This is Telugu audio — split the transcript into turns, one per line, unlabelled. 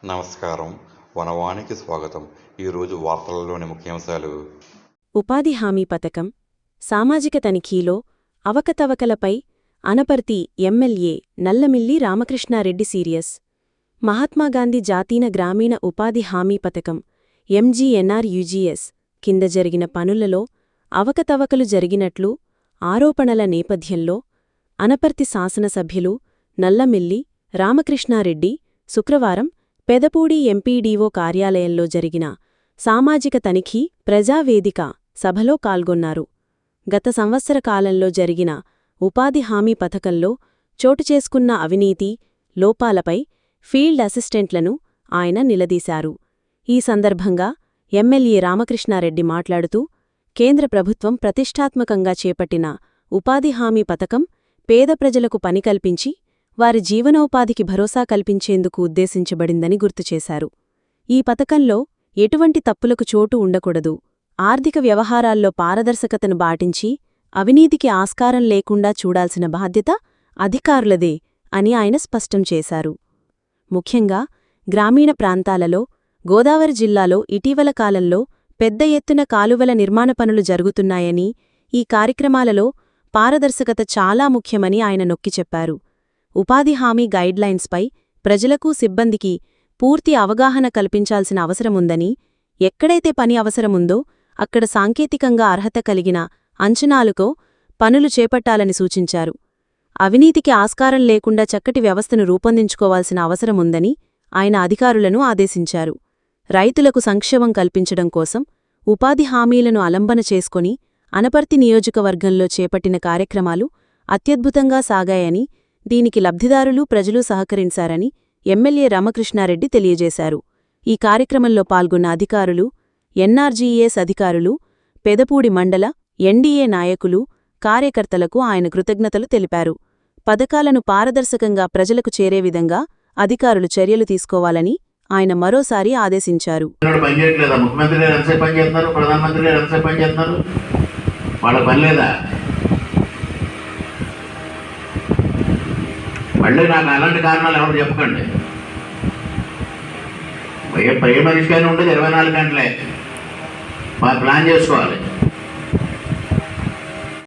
నమస్కారం. వనవానికి స్వాగతం. ఈరోజు వార్తలలోని ముఖ్యాంశాలు.
ఉపాధి హామీ పథకం, సామాజిక తనిఖీలో అవకతవకలపై అనపర్తి ఎమ్మెల్యే నల్లమిల్లి రామకృష్ణారెడ్డి సీరియస్. మహాత్మాగాంధీ జాతీయ గ్రామీణ ఉపాధి హామీ పథకం MGNRUGS కింద జరిగిన పనులలో అవకతవకలు జరిగినట్లు ఆరోపణల నేపథ్యంలో అనపర్తి శాసనసభ్యులు నల్లమిల్లి రామకృష్ణారెడ్డి శుక్రవారం పెదపూడి ఎంపీడీఓ కార్యాలయంలో జరిగిన సామాజిక తనిఖీ ప్రజావేదిక సభలో పాల్గొన్నారు. గత సంవత్సర కాలంలో జరిగిన ఉపాధి హామీ పథకంలో చోటుచేసుకున్న అవినీతి, లోపాలపై ఫీల్డ్ అసిస్టెంట్లను ఆయన నిలదీశారు. ఈ సందర్భంగా ఎమ్మెల్యే రామకృష్ణారెడ్డి మాట్లాడుతూ, కేంద్ర ప్రభుత్వం ప్రతిష్టాత్మకంగా చేపట్టిన ఉపాధి హామీ పథకం పేద ప్రజలకు పని కల్పించి వారి జీవనోపాధికి భరోసా కల్పించేందుకు ఉద్దేశించబడిందని గుర్తుచేశారు. ఈ పథకంలో ఎటువంటి తప్పులకు చోటు ఉండకూడదు, ఆర్థిక వ్యవహారాల్లో పారదర్శకతను పాటించి అవినీతికి ఆస్కారం లేకుండా చూడాల్సిన బాధ్యత అధికారులదే అని ఆయన స్పష్టం చేశారు. ముఖ్యంగా గ్రామీణ ప్రాంతాలలో, గోదావరి జిల్లాలో ఇటీవల కాలంలో పెద్ద ఎత్తున కాలువల నిర్మాణ పనులు జరుగుతున్నాయని, ఈ కార్యక్రమాలలో పారదర్శకత చాలా ముఖ్యమని ఆయన నొక్కి చెప్పారు. ఉపాధి హామీ గైడ్లైన్స్పై ప్రజలకు, సిబ్బందికి పూర్తి అవగాహన కల్పించాల్సిన అవసరముందని, ఎక్కడైతే పని అవసరముందో అక్కడ సాంకేతికంగా అర్హత కలిగిన అంచనాలతో పనులు చేపట్టాలని సూచించారు. అవినీతికి ఆస్కారం లేకుండా చక్కటి వ్యవస్థను రూపొందించుకోవాల్సిన అవసరముందని ఆయన అధికారులను ఆదేశించారు. రైతులకు సంక్షేమం కల్పించడం కోసం ఉపాధి హామీలను అలంబన చేసుకుని అనపర్తి నియోజకవర్గంలో చేపట్టిన కార్యక్రమాలు అత్యద్భుతంగా సాగాయని, దీనికి లబ్ధిదారులు, ప్రజలు సహకరించారని ఎమ్మెల్యే రామకృష్ణారెడ్డి తెలియజేశారు. ఈ కార్యక్రమంలో పాల్గొన్న అధికారులు, NRGS అధికారులు, పెదపూడి మండల NDA నాయకులు, కార్యకర్తలకు ఆయన కృతజ్ఞతలు తెలిపారు. పథకాలను పారదర్శకంగా ప్రజలకు చేరే విధంగా అధికారులు చర్యలు తీసుకోవాలని ఆయన మరోసారి ఆదేశించారు.
మళ్ళీ నాకు అలాంటి కారణాలు ఎవరు చెప్పకండి. ఏ మనిషికైనా ఉండేది 24 గంటలే ప్లాన్ చేసుకోవాలి.